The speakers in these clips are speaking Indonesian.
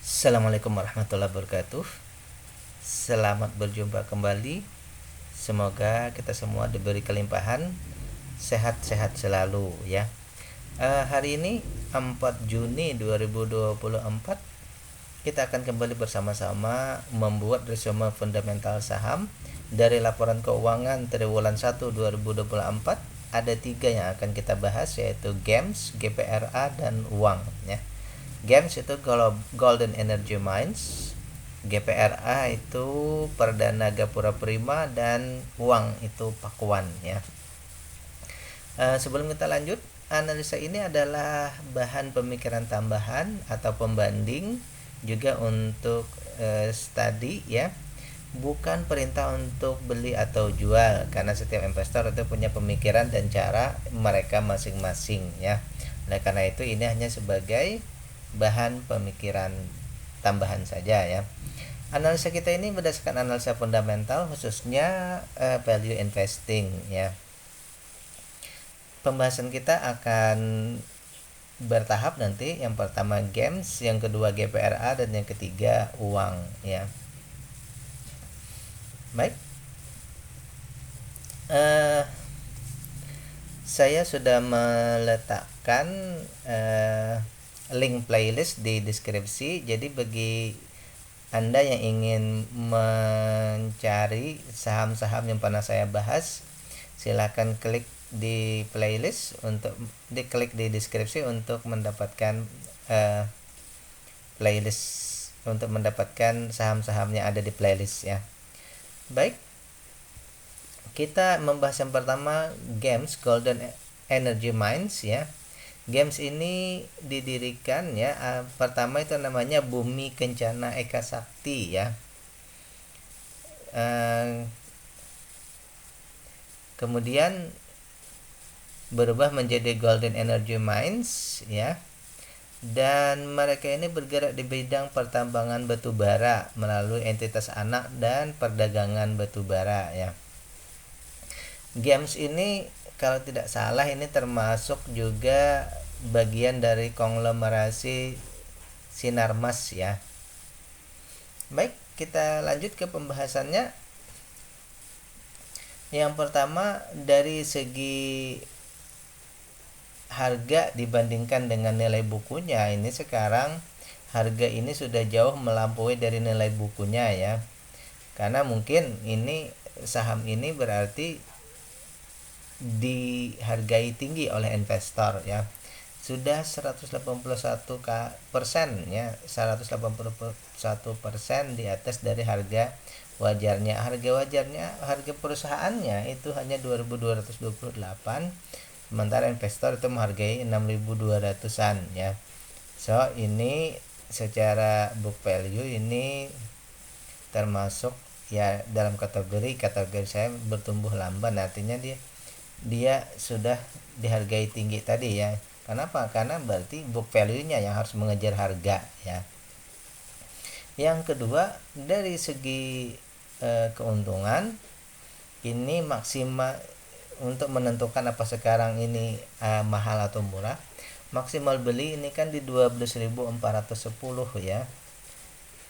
Assalamualaikum warahmatullahi wabarakatuh. Selamat berjumpa kembali. Semoga kita semua diberi kelimpahan, sehat-sehat selalu ya. Hari ini 4 Juni 2024 kita akan kembali bersama-sama membuat resume fundamental saham dari laporan keuangan triwulan 1 2024. Ada 3 yang akan kita bahas, yaitu GEMS, GPRA, dan uang ya. GEMS itu Golden Energy Mines, GPRA itu Perdana Gapura Prima, dan uang itu Pakuan ya. Sebelum kita lanjut, analisa ini adalah bahan pemikiran tambahan atau pembanding, juga untuk studi ya, bukan perintah untuk beli atau jual, karena setiap investor itu punya pemikiran dan cara mereka masing-masing ya. Oleh karena itu ini hanya sebagai bahan pemikiran tambahan saja ya. Analisa kita ini berdasarkan analisa fundamental, khususnya value investing ya. Pembahasan kita akan bertahap nanti. Yang pertama GEMS, yang kedua GPRA, dan yang ketiga uang ya. Baik, saya sudah meletakkan link playlist di deskripsi. Jadi bagi Anda yang ingin mencari saham-saham yang pernah saya bahas, silakan klik di playlist, untuk diklik di deskripsi untuk mendapatkan playlist, untuk mendapatkan saham-saham yang ada di playlist ya. Baik, kita membahas yang pertama GEMS, Golden Energy Mines ya. GEMS ini didirikan ya, pertama itu namanya Bumi Kencana Eka Sakti ya. Kemudian berubah menjadi Golden Energy Mines ya. Dan mereka ini bergerak di bidang pertambangan batu bara melalui entitas anak dan perdagangan batu bara ya. GEMS ini kalau tidak salah ini termasuk juga bagian dari konglomerasi Sinarmas ya. Baik, kita lanjut ke pembahasannya. Yang pertama, dari segi harga dibandingkan dengan nilai bukunya, ini sekarang harga ini sudah jauh melampaui dari nilai bukunya ya. Karena mungkin ini saham ini berarti dihargai tinggi oleh investor ya. Sudah 181% ya, 181% di atas dari harga wajarnya. Harga perusahaannya itu hanya 2.228, sementara investor itu menghargai 6.200-an ya. So ini secara book value ini termasuk ya dalam kategori saya bertumbuh lamban, artinya dia sudah dihargai tinggi tadi ya. Kenapa? Karena berarti book value-nya yang harus mengejar harga ya. Yang kedua, dari segi keuntungan, ini maksimal untuk menentukan apa sekarang ini mahal atau murah. Maksimal beli ini kan di 12.410 ya.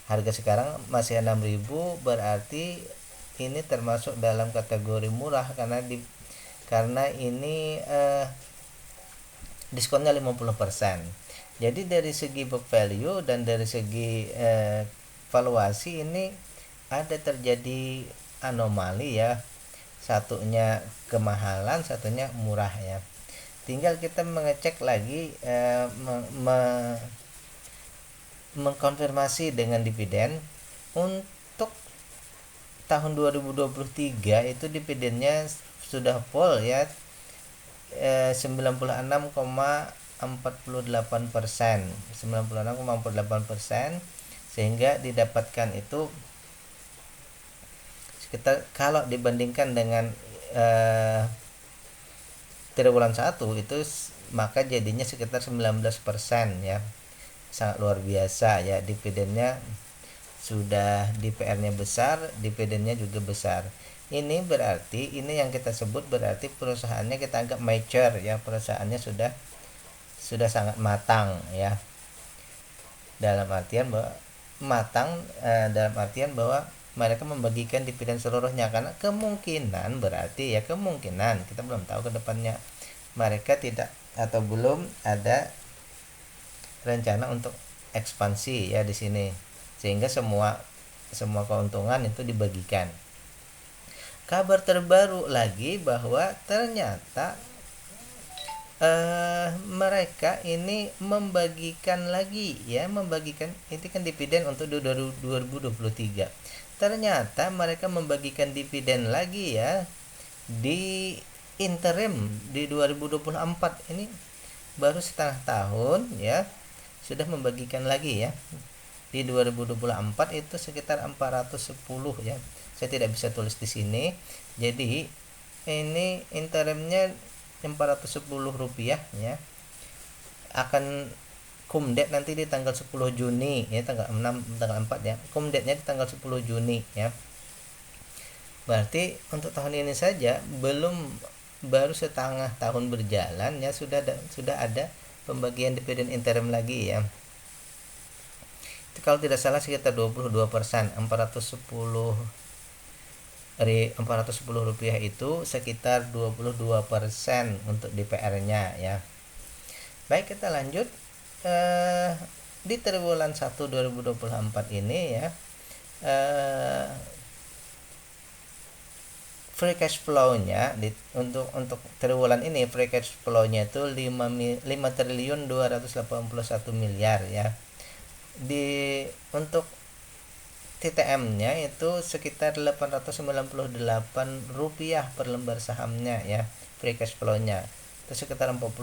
Harga sekarang masih 6.000, berarti ini termasuk dalam kategori murah karena ini diskonnya 50%. Jadi dari segi book value dan dari segi valuasi ini ada terjadi anomali ya. Satunya kemahalan, satunya murah ya. Tinggal kita mengecek lagi, mengkonfirmasi dengan dividen. Untuk tahun 2023 itu dividennya sudah full ya, 96,48%, sehingga didapatkan itu sekitar, kalau dibandingkan dengan triwulan 1 itu, maka jadinya sekitar 19% ya. Sangat luar biasa ya, dividennya sudah, DPR-nya besar, dividennya juga besar. Ini berarti, ini yang kita sebut berarti perusahaannya kita anggap mature ya, perusahaannya sudah sangat matang ya. Dalam artian bahwa matang, dalam artian bahwa mereka membagikan dividen seluruhnya, karena kemungkinan, berarti ya kemungkinan, kita belum tahu ke depannya, mereka tidak atau belum ada rencana untuk ekspansi ya di sini, sehingga semua keuntungan itu dibagikan. Kabar terbaru lagi bahwa ternyata mereka ini membagikan lagi ya, membagikan itu kan dividen untuk 2023. Ternyata mereka membagikan dividen lagi ya di interim di 2024 ini, baru setengah tahun ya sudah membagikan lagi ya. Di 2024 itu sekitar 410 ya. Saya tidak bisa tulis di sini. Jadi ini interimnya Rp410 ya. Akan kumdet nanti di tanggal 10 Juni ya, tanggal 6 tanggal 4 ya. Kumdetnya di tanggal 10 Juni ya. Berarti untuk tahun ini saja baru setengah tahun berjalan ya sudah ada pembagian dividen interim lagi ya. Itu kalau tidak salah sekitar 22%, Rp410 itu sekitar 22% untuk DPR-nya ya. Baik, kita lanjut di triwulan 1 2024 ini ya. Free cash flow-nya untuk triwulan ini free cash flow-nya itu 5.281 miliar ya. Untuk TTM-nya itu sekitar Rp898 per lembar sahamnya ya, free cash flow-nya. Itu sekitar 40%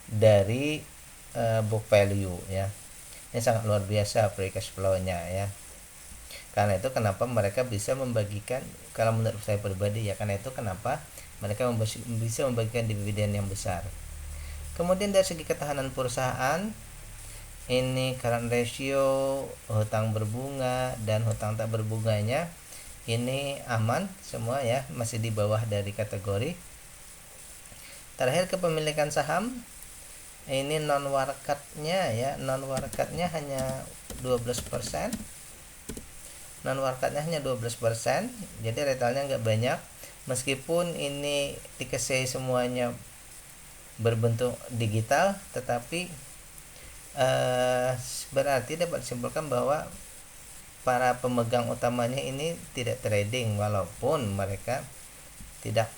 dari book value ya. Ini sangat luar biasa free cash flow-nya ya. Karena itu kenapa mereka bisa membagikan, kalau menurut saya pribadi ya, karena itu kenapa mereka bisa membagikan dividen yang besar. Kemudian dari segi ketahanan perusahaan, ini current ratio, hutang berbunga dan hutang tak berbunganya ini aman semua ya, masih di bawah dari kategori. Terakhir kepemilikan saham, ini non warkatnya ya, non warkatnya hanya 12%. Non warkatnya hanya 12%, jadi retailnya nggak banyak. Meskipun ini dikasih semuanya berbentuk digital, tetapi berarti dapat disimpulkan bahwa para pemegang utamanya ini tidak trading, walaupun mereka tidak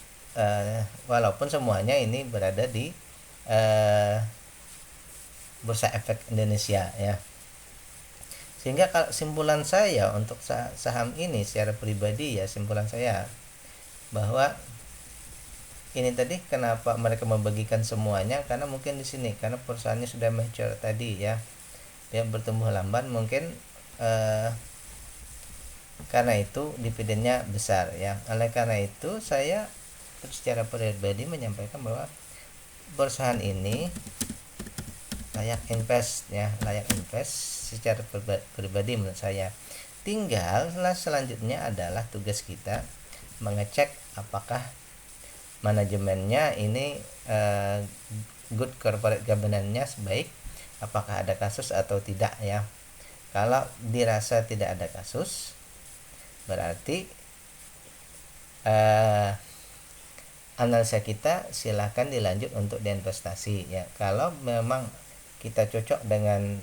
walaupun semuanya ini berada di Bursa Efek Indonesia ya. Sehingga kalau simpulan saya untuk saham ini secara pribadi ya, simpulan saya bahwa ini tadi kenapa mereka membagikan semuanya, karena mungkin di sini karena perusahaannya sudah mature tadi ya, dia bertumbuh lambat mungkin, karena itu dividennya besar ya. Oleh karena itu saya secara pribadi menyampaikan bahwa perusahaan ini layak invest ya, layak invest secara pribadi menurut saya. Tinggal selanjutnya adalah tugas kita mengecek apakah manajemennya ini good corporate governance-nya baik, apakah ada kasus atau tidak ya. Kalau dirasa tidak ada kasus, berarti analisa kita silahkan dilanjut untuk diinvestasi ya. Kalau memang kita cocok dengan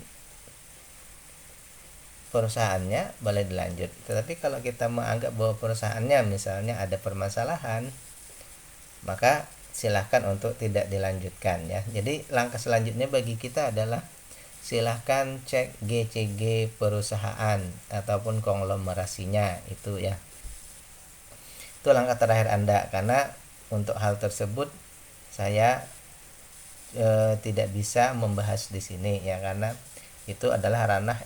perusahaannya, boleh dilanjut. Tetapi kalau kita menganggap bahwa perusahaannya misalnya ada permasalahan, maka silahkan untuk tidak dilanjutkan ya. Jadi langkah selanjutnya bagi kita adalah silahkan cek GCG perusahaan ataupun konglomerasinya itu ya. Itu langkah terakhir Anda, karena untuk hal tersebut saya tidak bisa membahas di sini ya, karena itu adalah ranah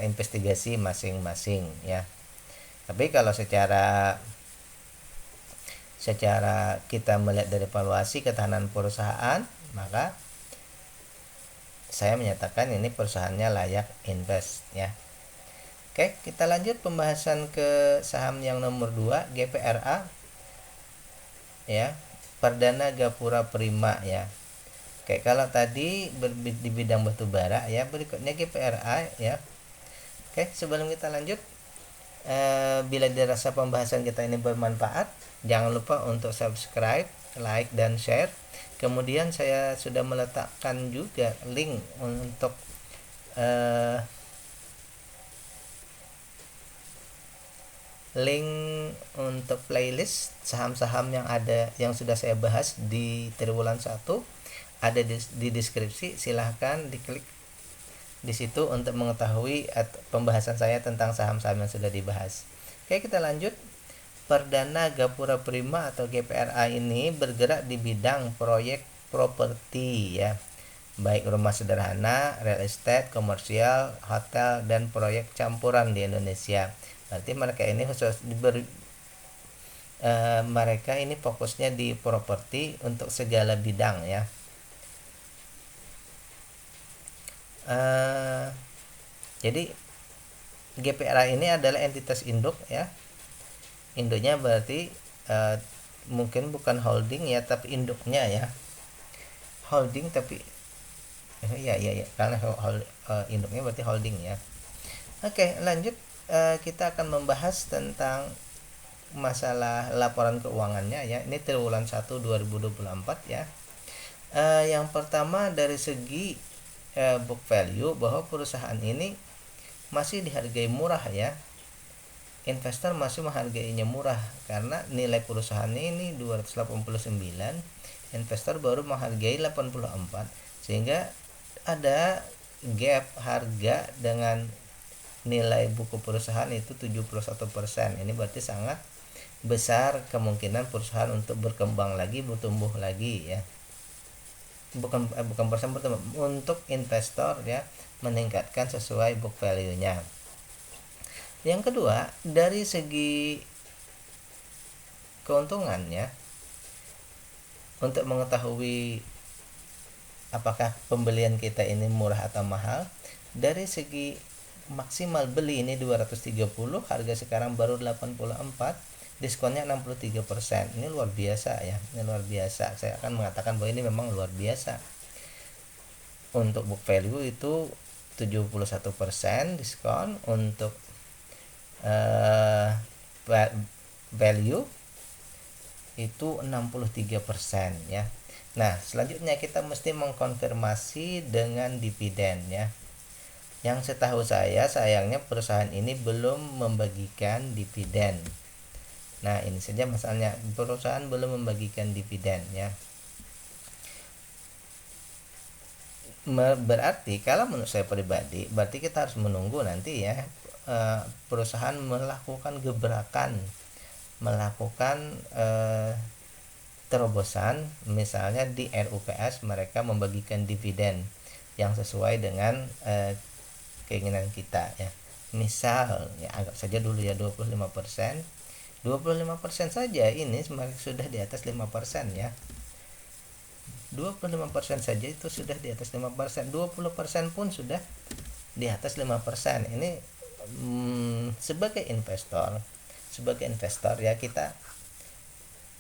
investigasi masing-masing ya. Tapi kalau secara kita melihat dari valuasi ketahanan perusahaan, maka saya menyatakan ini perusahaannya layak invest ya. Oke, kita lanjut pembahasan ke saham yang nomor 2, GPRA ya, Perdana Gapura Prima ya. Oke, kalau tadi di bidang batu bara ya, berikutnya GPRA ya. Oke, sebelum kita lanjut, bila dirasa pembahasan kita ini bermanfaat, jangan lupa untuk subscribe, like, dan share. Kemudian saya sudah meletakkan juga link untuk playlist saham-saham yang sudah saya bahas di triwulan 1 ada di deskripsi. Silahkan diklik di situ untuk mengetahui pembahasan saya tentang saham-saham yang sudah dibahas. Oke, kita lanjut. Perdana Gapura Prima atau GPRA ini bergerak di bidang proyek properti ya, baik rumah sederhana, real estate, komersial, hotel, dan proyek campuran di Indonesia. Berarti mereka ini mereka ini fokusnya di properti untuk segala bidang ya. Jadi GPRA ini adalah entitas induk ya. Induknya berarti mungkin bukan holding ya, tapi induknya ya. Holding tapi ya karena induknya berarti holding ya. Oke, lanjut. Kita akan membahas tentang masalah laporan keuangannya ya. Ini triwulan 1 2024 ya. Yang pertama dari segi book value, bahwa perusahaan ini masih dihargai murah ya. Investor masih menghargainya murah karena nilai perusahaannya ini 289, investor baru menghargai 84, sehingga ada gap harga dengan nilai buku perusahaan itu 71%. Ini berarti sangat besar kemungkinan perusahaan untuk berkembang lagi, bertumbuh lagi ya. Bukan persen bertumbuh, untuk investor ya, meningkatkan sesuai book value-nya. Yang kedua, dari segi keuntungannya, untuk mengetahui apakah pembelian kita ini murah atau mahal, dari segi maksimal beli ini 230, harga sekarang baru 84, diskonnya 63%. Ini luar biasa ya, ini luar biasa. Saya akan mengatakan bahwa ini memang luar biasa. Untuk book value itu 71% diskon, untuk value itu 63% ya. Nah, selanjutnya kita mesti mengkonfirmasi dengan dividen ya. Yang setahu saya, sayangnya perusahaan ini belum membagikan dividen. Nah, ini saja masalahnya, perusahaan belum membagikan dividen ya. Berarti kalau menurut saya pribadi, berarti kita harus menunggu nanti ya, perusahaan melakukan gebrakan, melakukan terobosan, misalnya di RUPS mereka membagikan dividen yang sesuai dengan keinginan kita ya. Misal ya, anggap saja dulu ya 25%. 25% saja ini sudah di atas 5% ya. 25% saja itu sudah di atas 5%. 20% pun sudah di atas 5%. Ini sebagai investor ya, kita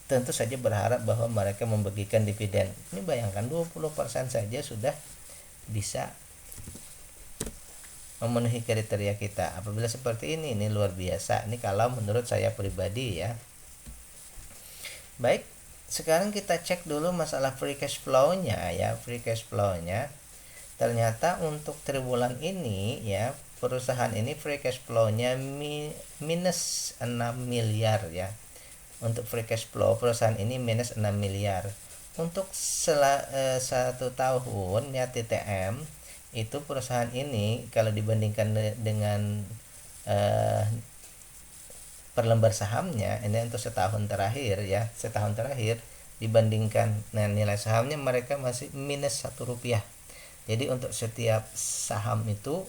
tentu saja berharap bahwa mereka membagikan dividen. Ini bayangkan 20% saja sudah bisa memenuhi kriteria kita. Apabila seperti ini luar biasa. Ini kalau menurut saya pribadi ya. Baik, sekarang kita cek dulu masalah free cash flow-nya ya. Free cash flow-nya ternyata untuk triwulan ini ya, perusahaan ini free cash flow-nya minus 6 miliar ya. Untuk free cash flow perusahaan ini minus 6 miliar. Untuk 1 tahun ya TTM, itu perusahaan ini kalau dibandingkan dengan per lembar sahamnya, ini untuk setahun terakhir ya, setahun terakhir dibandingkan nilai sahamnya, mereka masih minus Rp1. Jadi untuk setiap saham itu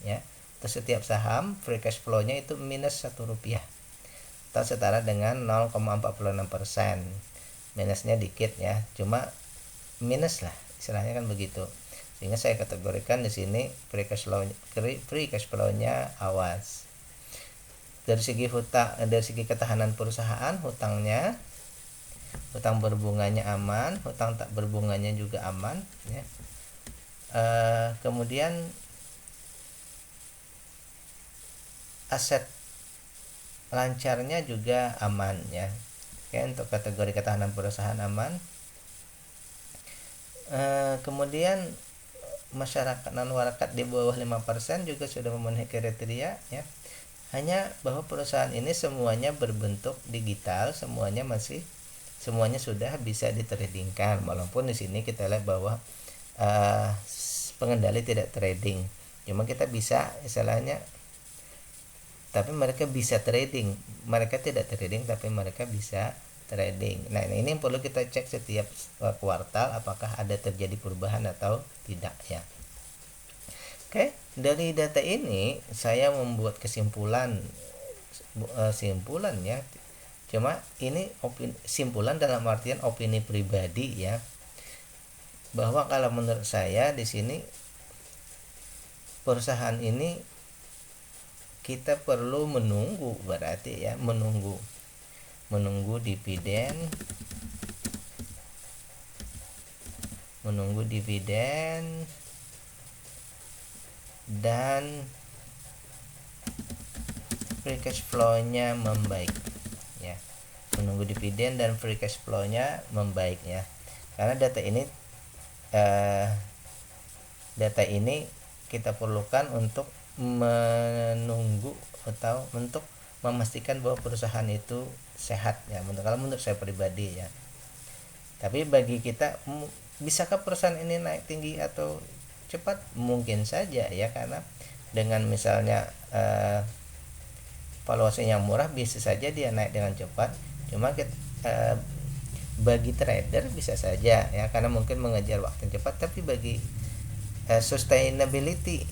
ya, untuk setiap saham free cash flow-nya itu minus Rp1, atau setara dengan 0,46%. Minusnya dikit ya, cuma minus lah istilahnya kan begitu. Sehingga saya kategorikan di sini free cash flow-nya awas. Dari segi dari segi ketahanan perusahaan, hutang berbunganya aman, hutang tak berbunganya juga aman ya. Kemudian aset lancarnya juga aman ya. Oke, untuk kategori ketahanan perusahaan aman. Kemudian masyarakat non warakat di bawah 5% juga sudah memenuhi kriteria ya. Hanya bahwa perusahaan ini semuanya berbentuk digital, semuanya sudah bisa ditradingkan, walaupun di sini kita lihat bahwa pengendali tidak trading. Cuma kita bisa istilahnya, tapi mereka bisa trading. Mereka tidak trading tapi mereka bisa trading. Nah, ini yang perlu kita cek setiap kuartal apakah ada terjadi perubahan atau tidak ya. Oke, dari data ini saya membuat kesimpulan ya. Cuma ini simpulan dalam artian opini pribadi ya. Bahwa kalau menurut saya di sini perusahaan ini kita perlu menunggu, berarti ya menunggu dividen dan free cash flow-nya membaik ya. Menunggu dividen dan free cash flow-nya membaik ya. Karena data ini kita perlukan untuk menunggu atau untuk memastikan bahwa perusahaan itu sehat ya. Kalau menurut saya pribadi ya. Tapi bagi kita, bisakah perusahaan ini naik tinggi atau cepat? Mungkin saja ya, karena dengan misalnya valuasinya murah bisa saja dia naik dengan cepat. Cuma bagi trader bisa saja ya, karena mungkin mengejar waktu yang cepat. Tapi bagi sustainability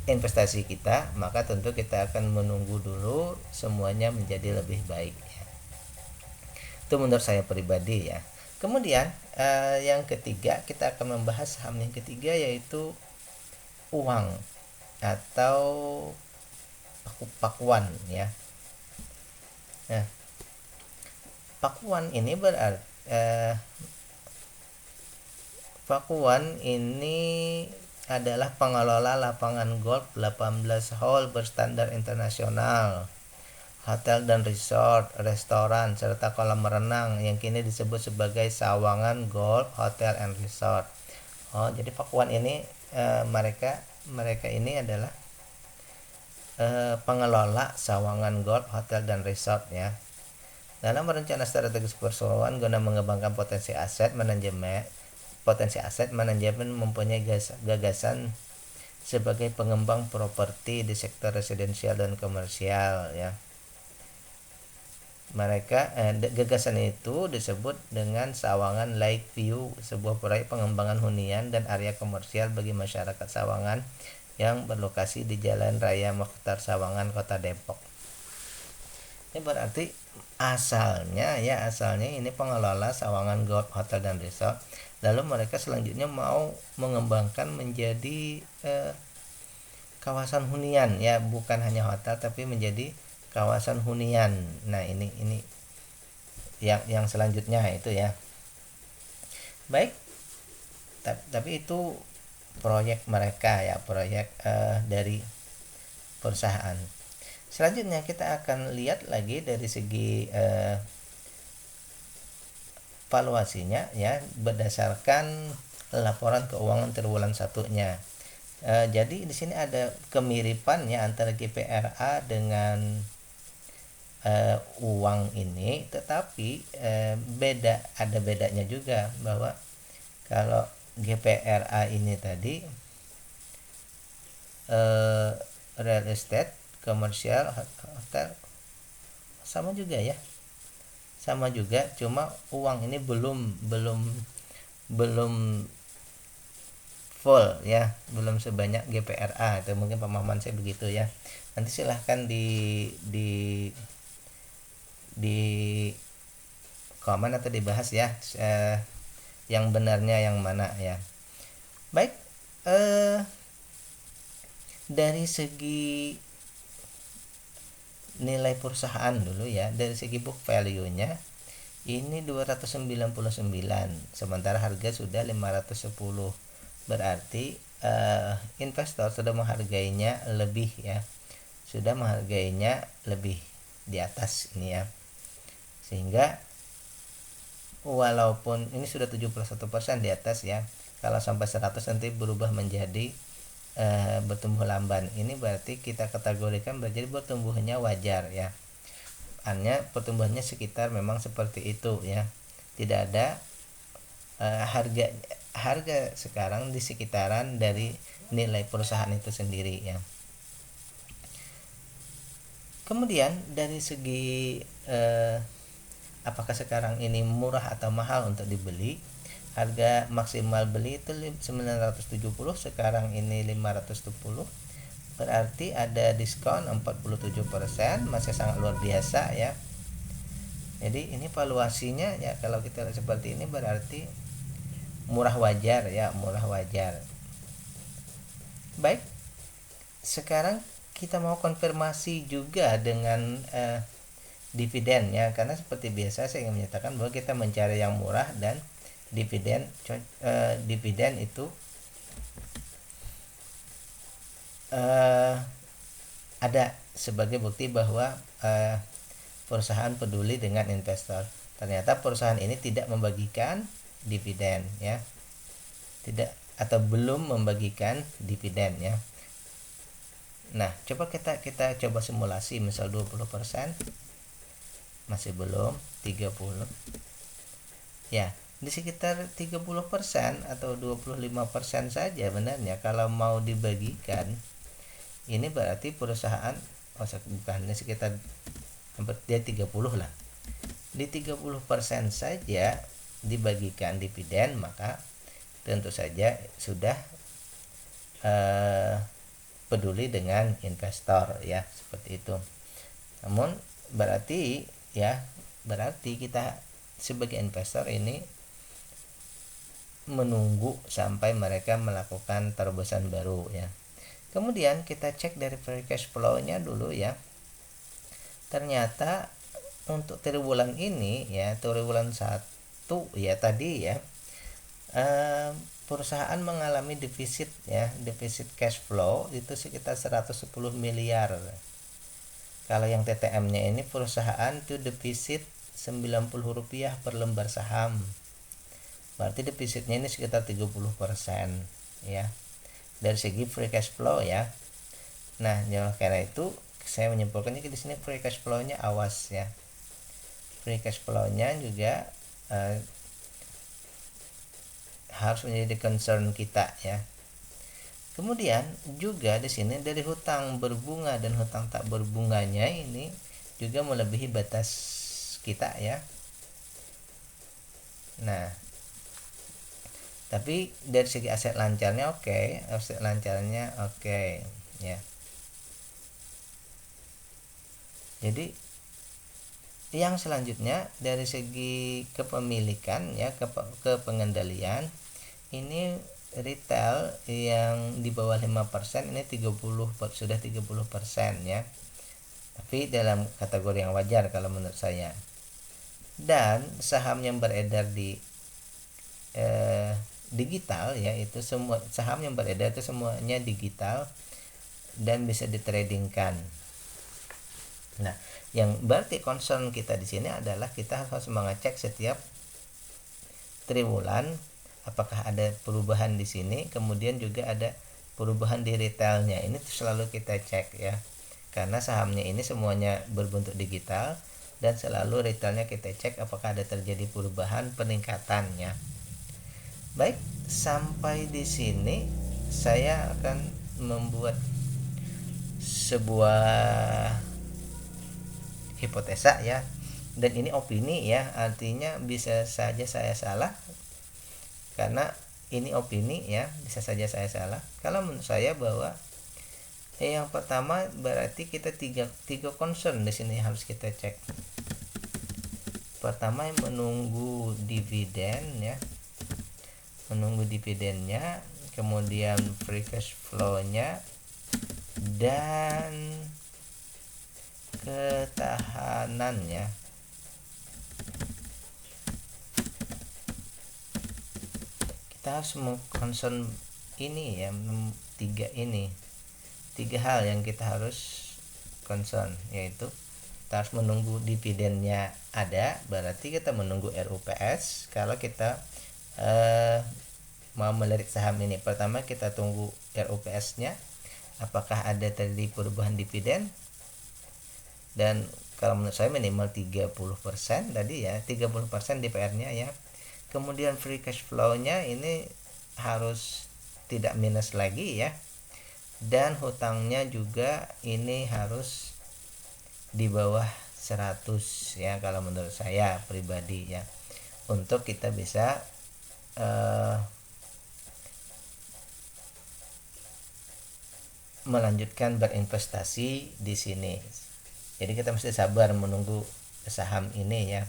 investasi kita, maka tentu kita akan menunggu dulu semuanya menjadi lebih baik ya. Itu menurut saya pribadi ya. Kemudian yang ketiga, kita akan membahas saham yang ketiga, yaitu uang atau pakuan ya. Nah, pakuan ini adalah pengelola lapangan golf 18 hole berstandar internasional, hotel dan resort, restoran, serta kolam renang yang kini disebut sebagai Sawangan Golf Hotel and Resort. Jadi pakuan ini mereka ini adalah pengelola Sawangan Golf Hotel dan Resort ya. Dalam rencana strategis perusahaan guna mengembangkan potensi aset manajemen mempunyai gagasan sebagai pengembang properti di sektor residensial dan komersial ya. Gagasan itu disebut dengan Sawangan Lakeview, sebuah proyek pengembangan hunian dan area komersial bagi masyarakat Sawangan yang berlokasi di Jalan Raya Mokhtar Sawangan, Kota Depok. Ini berarti asalnya ini pengelola Sawangan Golf Hotel dan Resort. Lalu mereka selanjutnya mau mengembangkan menjadi kawasan hunian ya, bukan hanya hotel tapi menjadi kawasan hunian. Nah, ini yang selanjutnya itu ya. Baik. Tapi itu proyek mereka ya, proyek dari perusahaan. Selanjutnya kita akan lihat lagi dari segi valuasinya ya, berdasarkan laporan keuangan triwulan 1-nya. Jadi di sini ada kemiripan ya antara GPRA dengan uang ini, tetapi ada bedanya juga, bahwa kalau GPRA ini tadi real estate, komersial, hotel sama juga, cuma uang ini belum full ya, belum sebanyak GPRA. Itu mungkin pemahaman saya begitu ya. Nanti silahkan di komen atau dibahas ya, yang benarnya yang mana ya. Baik, dari segi nilai perusahaan dulu ya. Dari segi book value-nya ini 299, sementara harga sudah 510. Berarti investor sudah menghargainya lebih ya. sudah menghargainya lebih di atas ini ya, sehingga walaupun ini sudah 71% di atas ya, kalau sampai 100 nanti berubah menjadi bertumbuh lamban. Ini berarti kita kategorikan menjadi bertumbuhnya wajar ya, hanya pertumbuhannya sekitar memang seperti itu ya, tidak ada harga sekarang di sekitaran dari nilai perusahaan itu sendiri ya. Kemudian dari segi apakah sekarang ini murah atau mahal untuk dibeli, harga maksimal beli itu 970, sekarang ini 510, berarti ada diskon 47%, masih sangat luar biasa ya. Jadi ini valuasinya ya, kalau kita lihat seperti ini berarti murah wajar ya, murah wajar. Baik, sekarang kita mau konfirmasi juga dengan dividen ya, karena seperti biasa saya ingin menyatakan bahwa kita mencari yang murah dan dividen itu ada sebagai bukti bahwa perusahaan peduli dengan investor. Ternyata perusahaan ini tidak membagikan dividen ya, tidak atau belum membagikan dividen ya. Nah, coba kita coba simulasi, misal 20%, masih belum, 30. Ya, di sekitar 30% atau 25% saja benarnya kalau mau dibagikan. Ini berarti perusahaan bukan, sekitar hampir dia 30 lah. Di 30% saja dibagikan dividen, maka tentu saja sudah peduli dengan investor ya, seperti itu. Namun berarti kita sebagai investor ini menunggu sampai mereka melakukan terobosan baru ya. Kemudian kita cek dari free cash flow-nya dulu ya. Ternyata untuk triwulan ini ya, triwulan 1 ya tadi ya, perusahaan mengalami defisit ya, defisit cash flow itu sekitar 110 miliar. Kalau yang TTM-nya ini perusahaan itu defisit Rp90 per lembar saham. Berarti defisitnya ini sekitar 30% ya, dari segi free cash flow ya. Nah, karena itu saya menyimpulkannya di sini free cash flow-nya awas ya. Free cash flow-nya juga harus menjadi concern kita ya. Kemudian juga di sini dari hutang berbunga dan hutang tak berbunganya ini juga melebihi batas kita ya. Nah, tapi dari segi aset lancarnya oke, aset lancarnya oke ya. Jadi yang selanjutnya dari segi kepemilikan ya, kepengendalian ini retail yang di bawah 5% ini 30 sudah 30% ya. Tapi dalam kategori yang wajar kalau menurut saya. Dan saham yang beredar di digital ya, itu semua saham yang beredar itu semuanya digital dan bisa ditradingkan. Nah, yang berarti concern kita di sini adalah kita harus mengecek setiap triwulan apakah ada perubahan di sini, kemudian juga ada perubahan di retailnya. Ini selalu kita cek ya, karena sahamnya ini semuanya berbentuk digital dan selalu retailnya kita cek apakah ada terjadi perubahan peningkatannya. Baik, sampai di sini saya akan membuat sebuah hipotesa ya, dan ini opini ya, artinya bisa saja saya salah karena ini opini ya, bisa saja saya salah. Kalau menurut saya bahwa yang pertama berarti kita tiga concern di sini harus kita cek. Pertama, menunggu dividen ya, menunggu dividennya, kemudian free cash flow-nya, dan ketahanannya. Kita harus mengconcern ini ya, tiga hal yang kita harus concern, yaitu kita harus menunggu dividennya ada, berarti kita menunggu RUPS. Kalau kita mau melirik saham ini, pertama kita tunggu RUPS-nya, apakah ada tadi perubahan dividen, dan kalau menurut saya minimal 30% tadi ya, 30% DPR-nya ya. Kemudian free cash flow-nya ini harus tidak minus lagi ya, dan hutangnya juga ini harus di bawah 100 ya, kalau menurut saya pribadi ya, untuk kita bisa melanjutkan berinvestasi di sini. Jadi kita mesti sabar menunggu saham ini ya.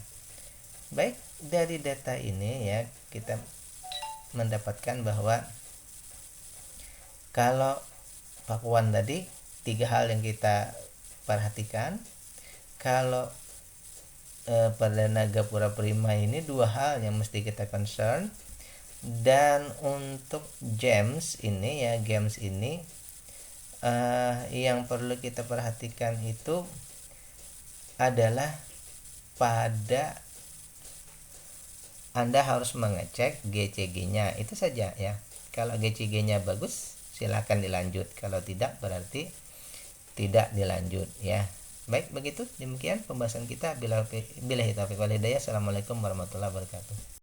Baik, dari data ini ya kita mendapatkan bahwa kalau Pakuan tadi 3 hal yang kita perhatikan. Kalau Perdana Gapura Prima ini 2 hal yang mesti kita concern. Dan untuk GEMS ini ya, GEMS ini yang perlu kita perhatikan itu adalah pada Anda harus mengecek GCG-nya, itu saja ya. Kalau GCG-nya bagus, silakan dilanjut. Kalau tidak, berarti tidak dilanjut ya. Baik, begitu demikian pembahasan kita. Billahi taufiq wal hidayah. Assalamualaikum warahmatullahi wabarakatuh.